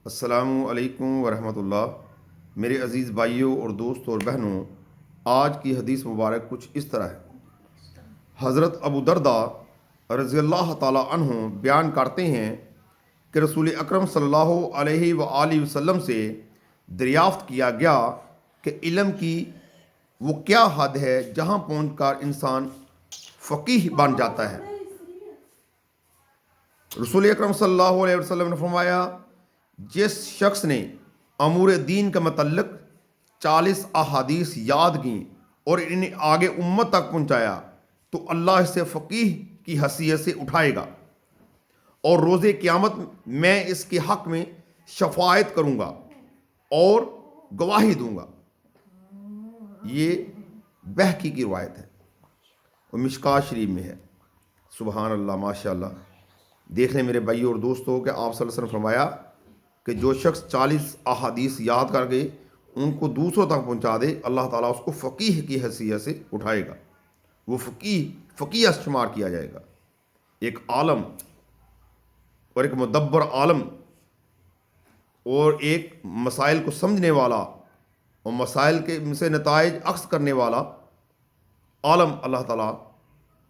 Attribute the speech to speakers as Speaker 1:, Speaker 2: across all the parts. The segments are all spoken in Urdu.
Speaker 1: السلام علیکم ورحمۃ اللہ۔ میرے عزیز بھائیوں اور دوستوں اور بہنوں، آج کی حدیث مبارک کچھ اس طرح ہے۔ حضرت ابو درداء رضی اللہ تعالی عنہ بیان کرتے ہیں کہ رسول اکرم صلی اللہ علیہ وآلہ وسلم سے دریافت کیا گیا کہ علم کی وہ کیا حد ہے جہاں پہنچ کر انسان فقیہ بن جاتا ہے۔ رسول اکرم صلی اللہ علیہ وسلم نے فرمایا، جس شخص نے امور دین کے متعلق 40 احادیث یاد کیں اور انہیں آگے امت تک پہنچایا تو اللہ اسے فقیہ کی حیثیت سے اٹھائے گا اور روز قیامت میں اس کے حق میں شفاعت کروں گا اور گواہی دوں گا۔ یہ بہقی کی روایت ہے اور مشکات شریف میں ہے۔ سبحان اللہ، ماشاء اللہ۔ دیکھ لیں میرے بھائیوں اور دوستوں کہ آپ صلی اللہ علیہ وسلم نے فرمایا کہ جو شخص 40 احادیث یاد کر کے ان کو دوسروں تک پہنچا دے، اللہ تعالیٰ اس کو فقیہ کی حیثیت سے اٹھائے گا، وہ فقیہ شمار کیا جائے گا۔ ایک عالم اور ایک مدبر عالم اور ایک مسائل کو سمجھنے والا اور مسائل کے سے نتائج اخذ کرنے والا عالم، اللہ تعالیٰ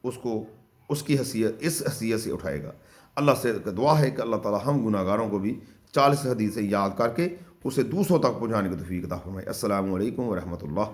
Speaker 1: اس کو اس حیثیت سے اٹھائے گا۔ اللہ سے دعا ہے کہ اللہ تعالیٰ ہم گناہ گاروں کو بھی 40 حدیثیں یاد کر کے اسے دوسروں تک پہنچانے کی توفیق عطا فرمائے۔ السلام علیکم ورحمۃ اللہ۔